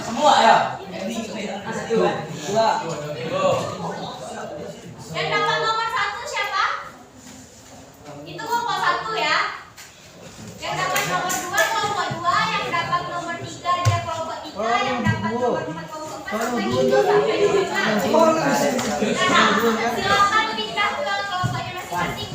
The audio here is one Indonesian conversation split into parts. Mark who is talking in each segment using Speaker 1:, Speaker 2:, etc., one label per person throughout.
Speaker 1: Semua ya.
Speaker 2: Yang dapat nomor 1 siapa? Itu kelompok 1 ya. Yang dapat nomor 2 kelompok 2, yang dapat nomor 3 dia kelompok 3, yang dapat nomor 4 kelompok 4 sampai itu sampai 5. Nah, silakan pindah ke kelompoknya masing-masing.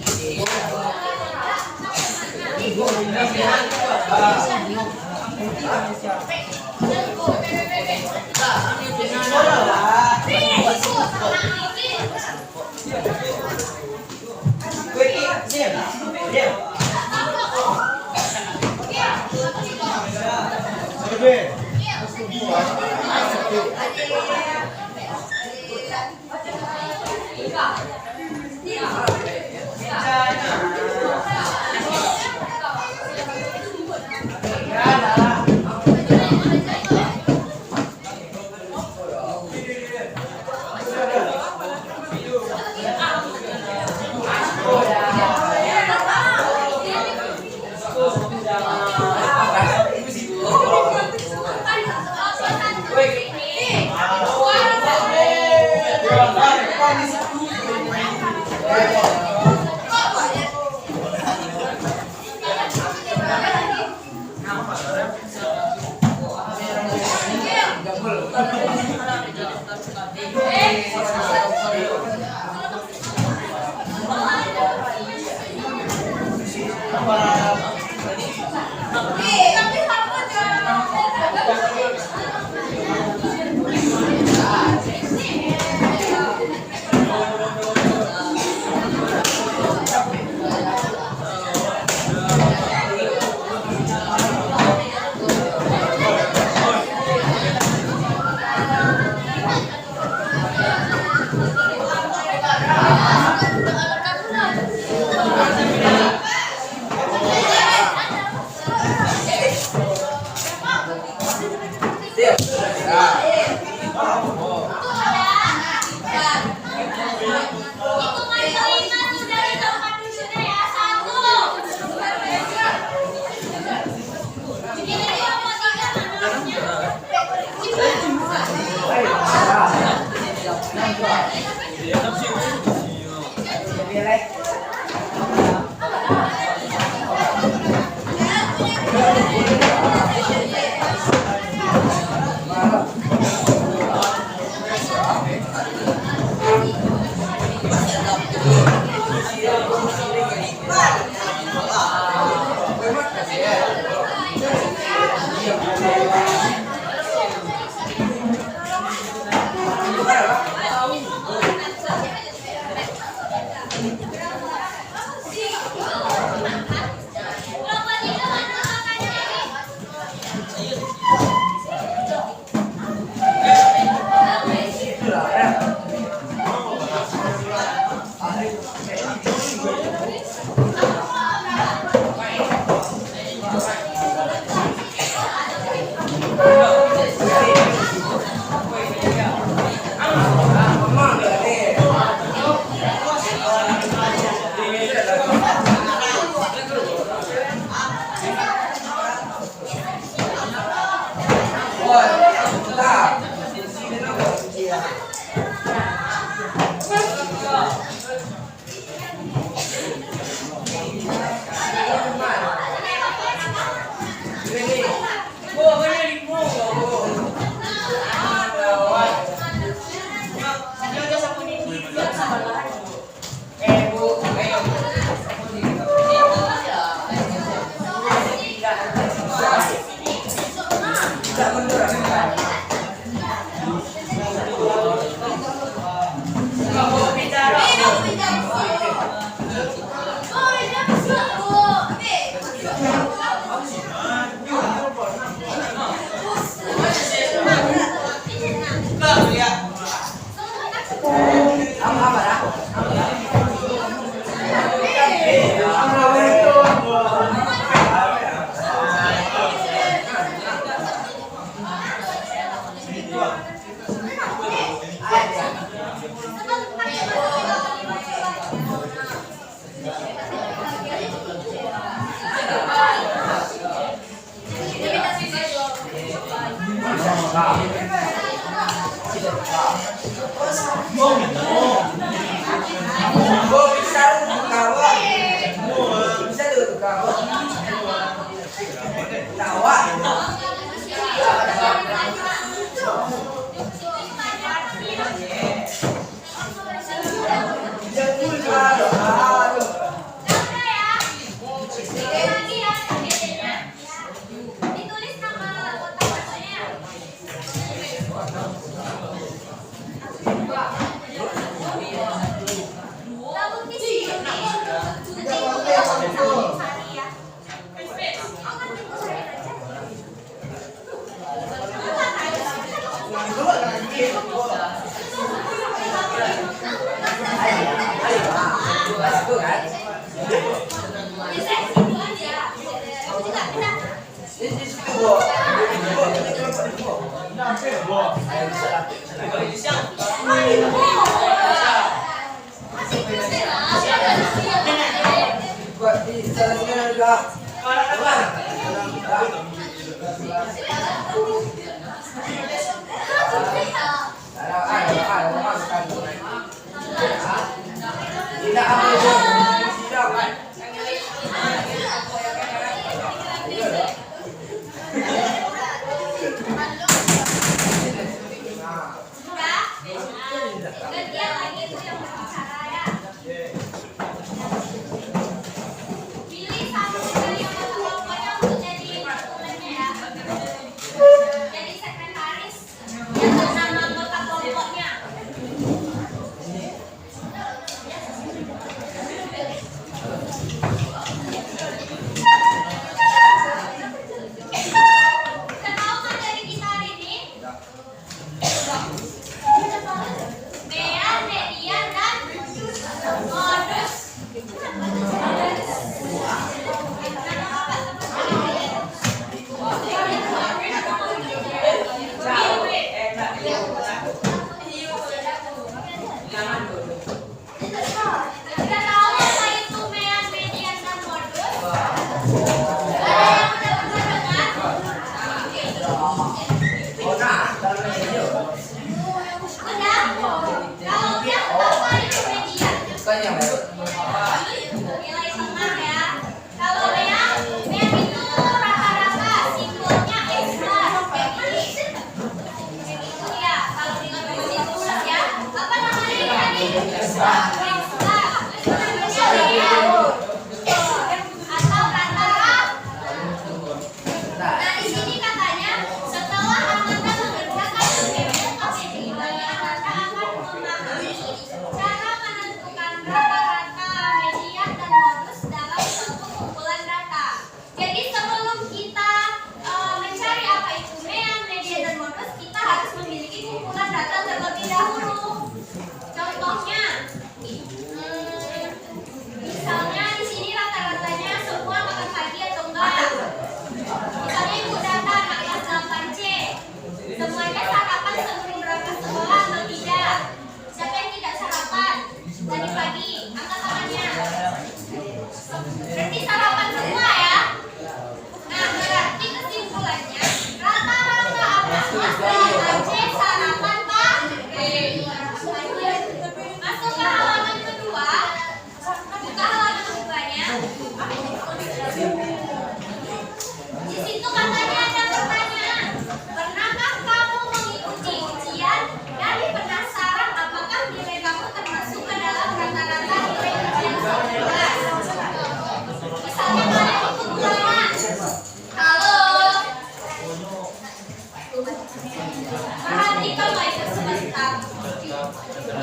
Speaker 2: Pilih satu dari yang kelompok yang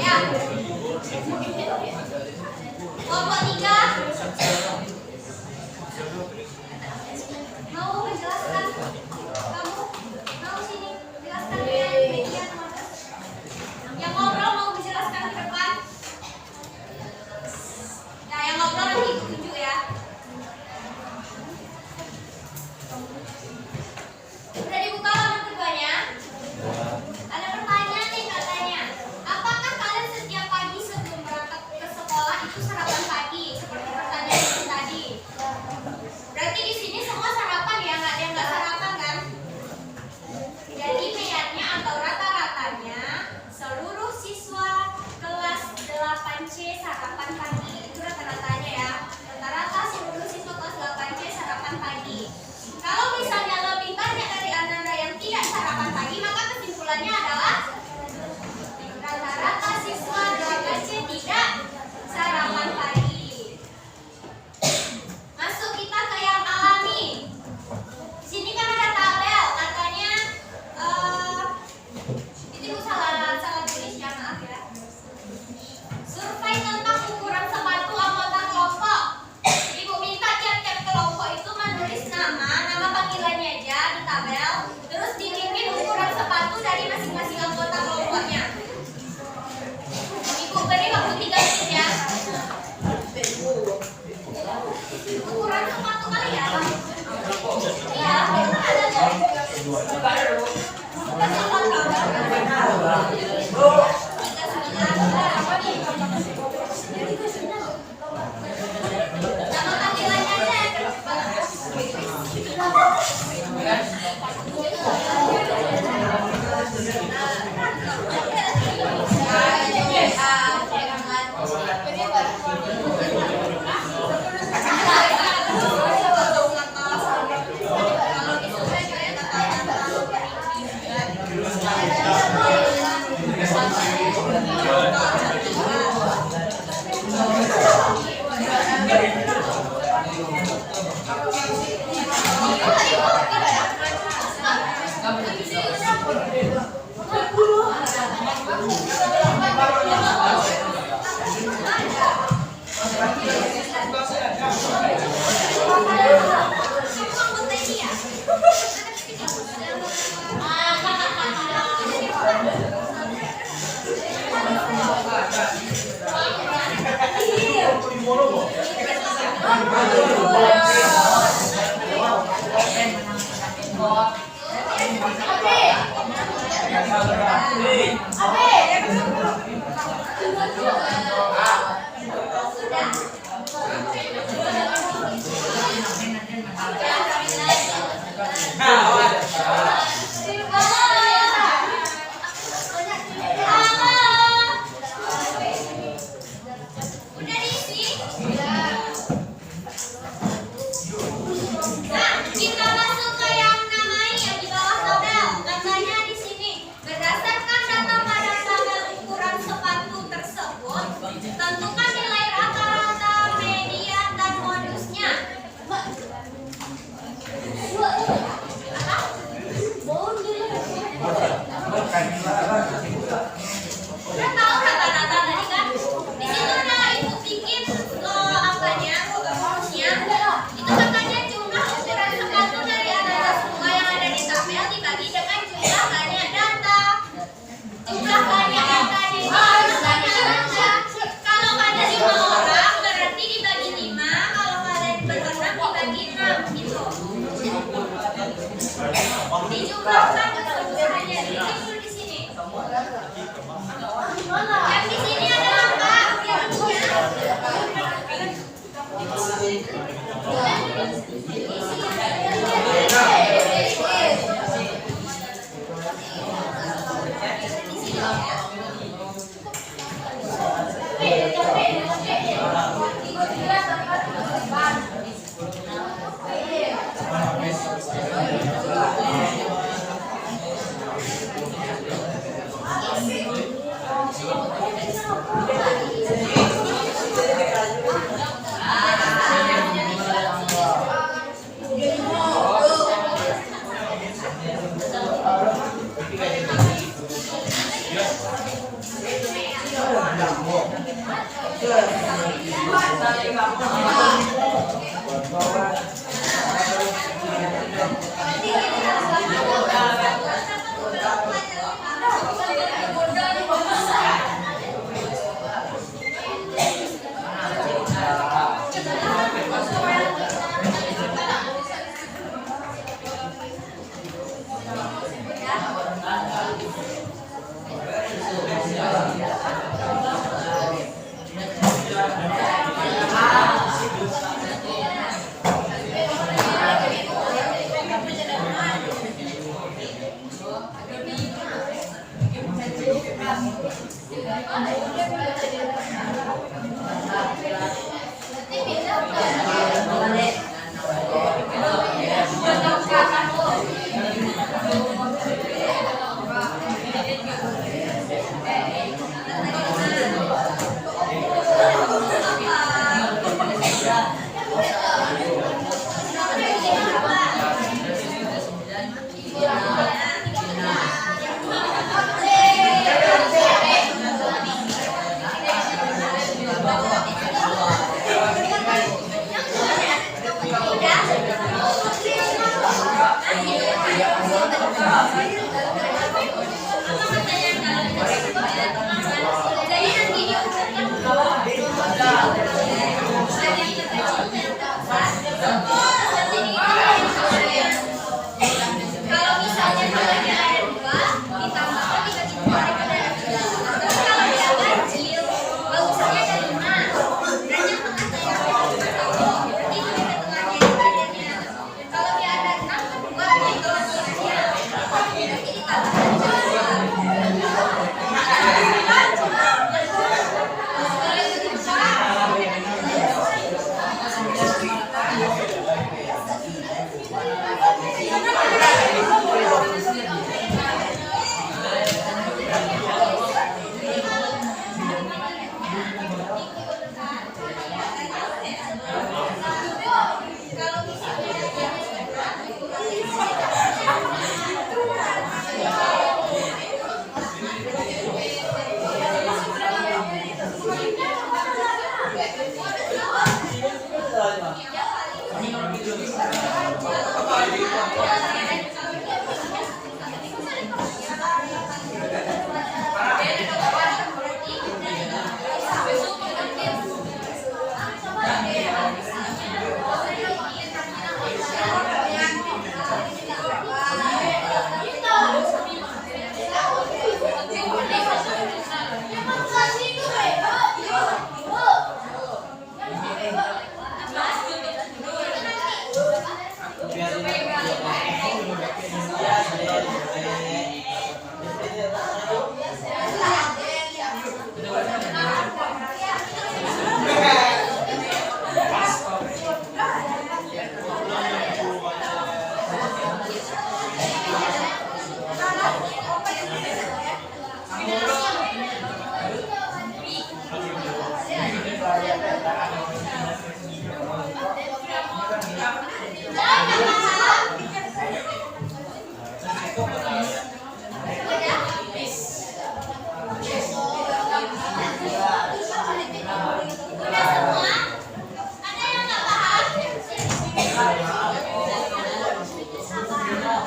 Speaker 2: Ya. Kelompok 3 mau menjelaskan? Kamu mau sini jelaskan media yang ngobrol mau menjelaskan ke depan? Nah, yang ngobrol nanti tunjuk ya. Udah dibuka halaman keduanya? Ada pertanyaan nih katanya. Apakah kalian setiap pagi sebelum berangkat ke sekolah itu sarapan pagi seperti pertanyaan itu tadi? Berarti di sini semua sarapan ya, nggak ada yang nggak sarapan kan? Jadi meyannya atau rata-ratanya seluruh siswa kelas 8C sarapan pagi. Itu rata-ratanya ya. Rata-rata seluruh siswa kelas 8C sarapan pagi. Kalau misalnya lebih banyak dari Anda yang tidak sarapan pagi, maka kesimpulannya adalah rata-rata siswa 8C tidak sarapan pagi. Masuk kita ke yang alami. Di sini kan ada tabel, katanya itu salah tulisnya, maaf ya. Survei tentang ukuran sepatu anggota kelompok. Ibu minta tiap-tiap kelompok itu menulis nama panggilannya aja di tabel, terus dikirim ukuran sepatu dari masing-masing anggota kelompoknya. Ibu beri waktu 3 menit ya. Ukuran sepatu kali ya? Iya, kita ada tuh. Bukan sepatu. Nama panggilannya aja. Udah diisi? Nah, kita masuk ke yang namanya yang di bawah tabel. Katanya di sini berdasarkan data pada tabel ukuran sepatu tersebut, tentukan nilai rata-rata, median, dan modusnya. Udah tahu rata-rata tadi kan? Di situ udah ibu bikin angkanya, modusnya. Itu katanya jumlah ukuran sepatu dari anak semua yang ada di tabel dibagi dengan jumlah banyak data. Jumlah banyak data di jumlah banyak data. Kalau pada 5 orang berarti dibagi 5. Kalau kalian berenam dibagi 6 gitu. Dijumlahkan keseluruhannya. Ini dulu di sini. Yang di sini ada apa? Kalau misalnya nilainya ada 2, ditambahkan 3 mereka ada 3. Tapi kalau dia ganjil, bagusnya ada 5. Dan yang tengahnya yang ada 1. Berarti itu di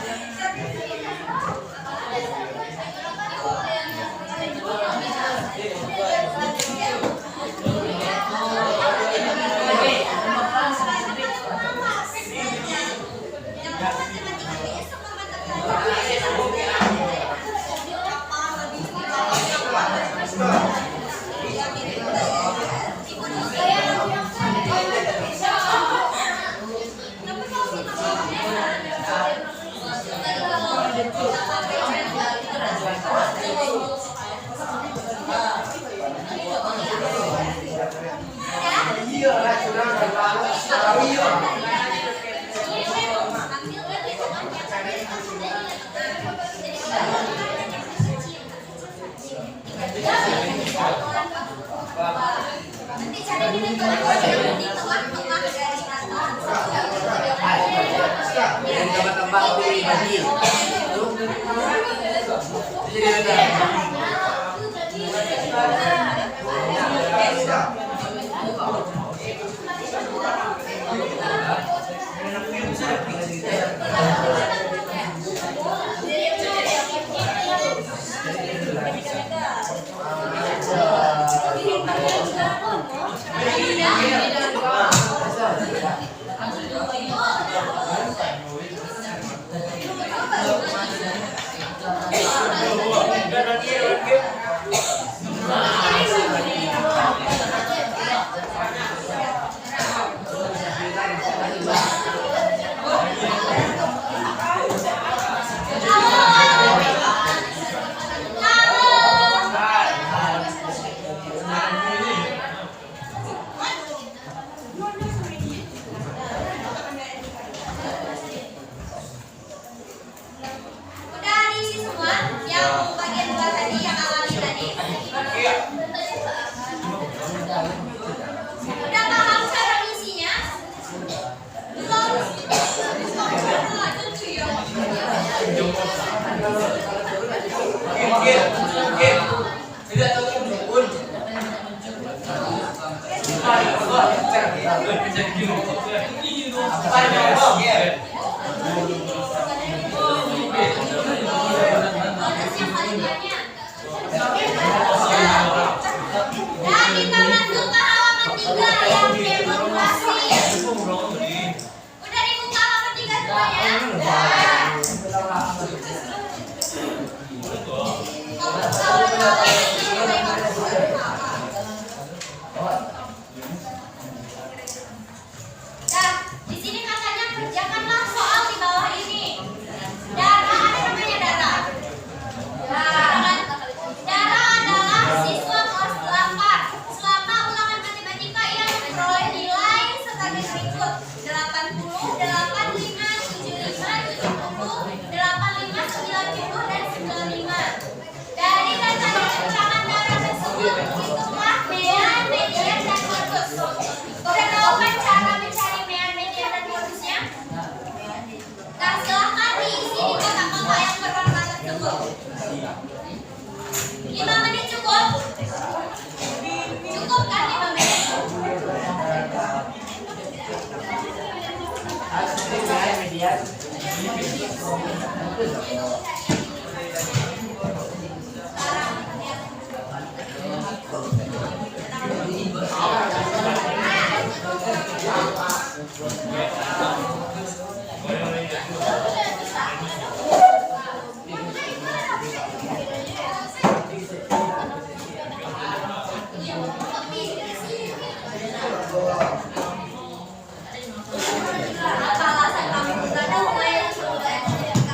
Speaker 2: tengahnya yang badannya. Kalau dia ada 6, 2 di tengahnya. Berarti ditambahkan
Speaker 1: 5
Speaker 2: 5 menit cukup? Cukup kan 5 menit? Apa alasan kamu begadang mulai langsung ke SMK?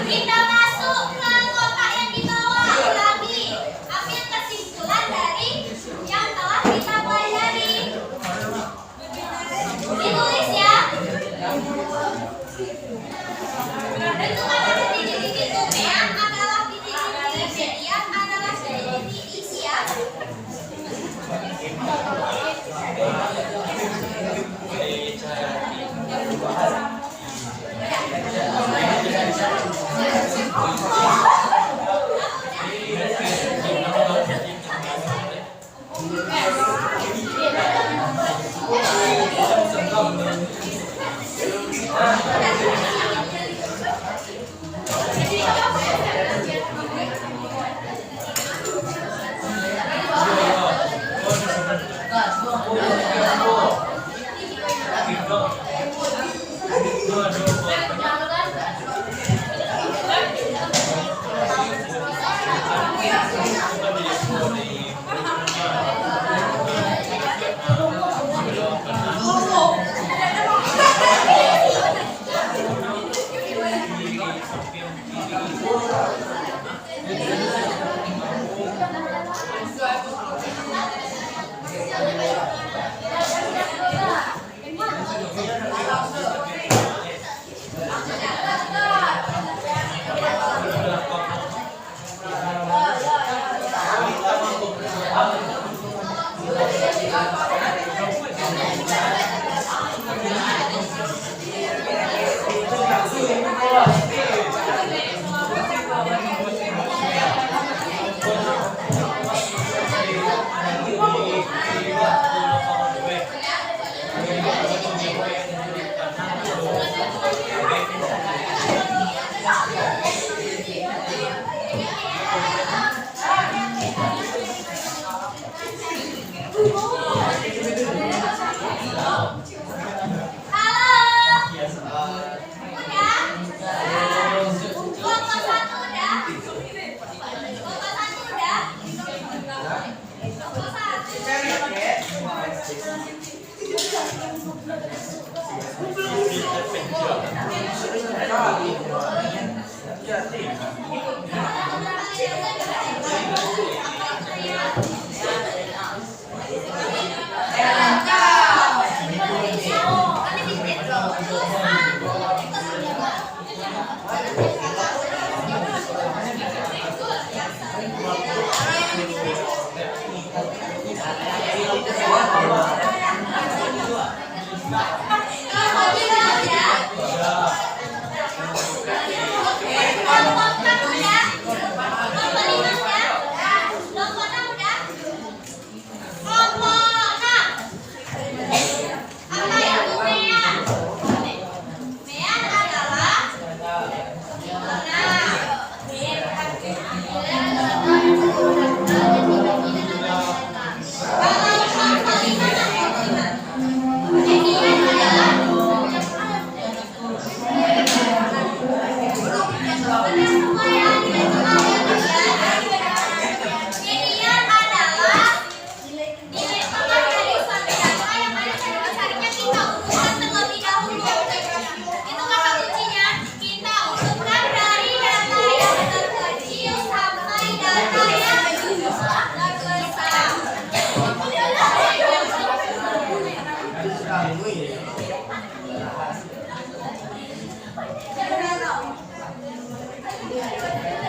Speaker 2: kita masuk ke kotak yang di bawah lagi. Ambil kesimpulan dari yang telah kita pelajari. Ditulis ya. Bentukan pada titik-titik domean adalah titik-titik median adalah titik-titik isi ya.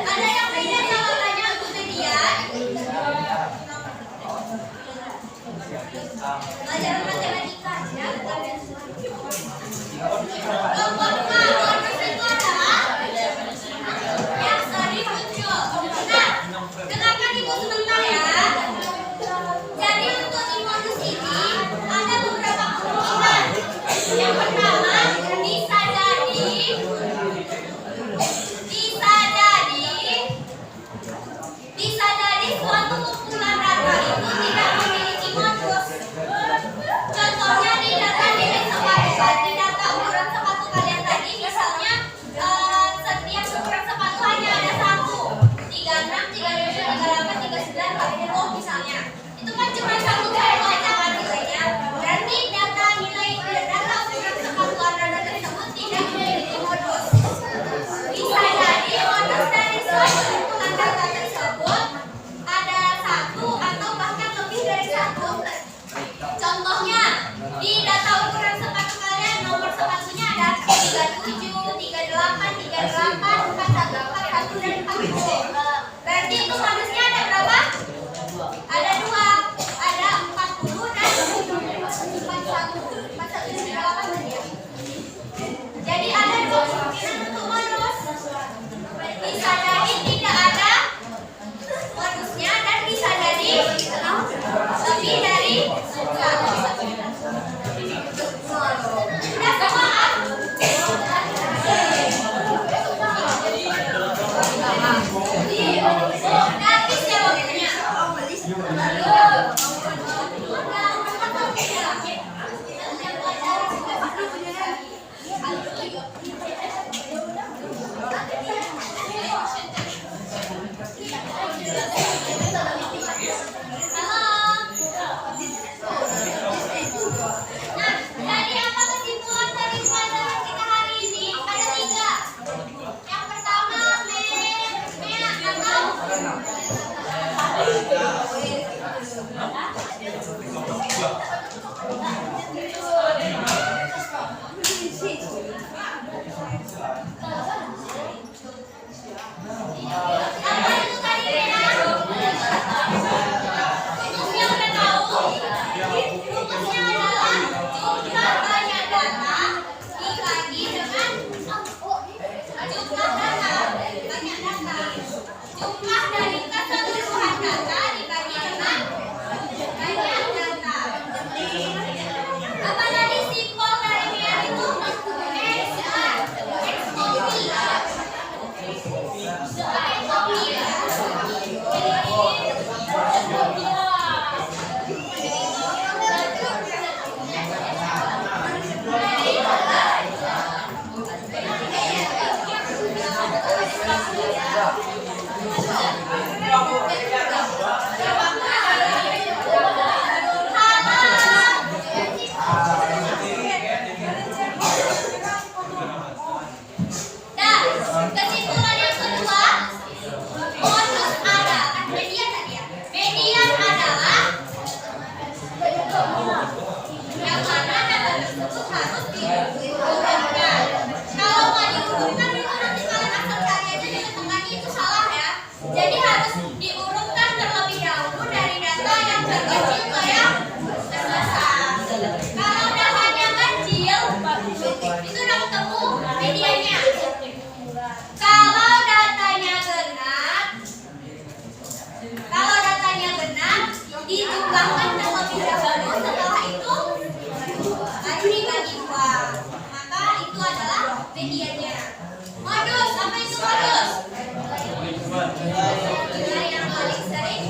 Speaker 2: Ada yang beda jawabannya untuk median? Pelajaran matematika ya. Kelompok A bonus itu adalah yang sering muncul. Nah, dengarkan ibu sebentar ya. Jadi untuk di modus ini ada beberapa kemungkinan. Yang pertama bisa jadi suatu kumpulan data itu tidak memiliki modus. Contohnya di data nilai sepatu, di data ukuran sepatu Apa itu tadi Rena? Rumusnya udah tahu? Rumusnya adalah jumlah banyak data dibagi dengan jumlah data banyak data. Jumlah dari keseluruhan data dibagi dengan banyak data. Apa tadi simbol dari biar itu? Dan kesimpulan yang kedua, modus adalah median tadi ya. Median adalah yang mana data tersebut harus diurutkan. Kalau nggak diurutkan itu nanti kalian asal cari aja di tengahnya itu salah ya. Jadi harus diurutkan terlebih dahulu dari data yang terkecil ke yang terbesar. Kalau datanya kecil, itu udah ketemu mediannya. Kalau datanya benar, dijumlahkan terlebih dahulu. Setelah itu baru dibagi dua. Maka itu adalah mediannya. Modus, apa itu modus? Dari yang paling sering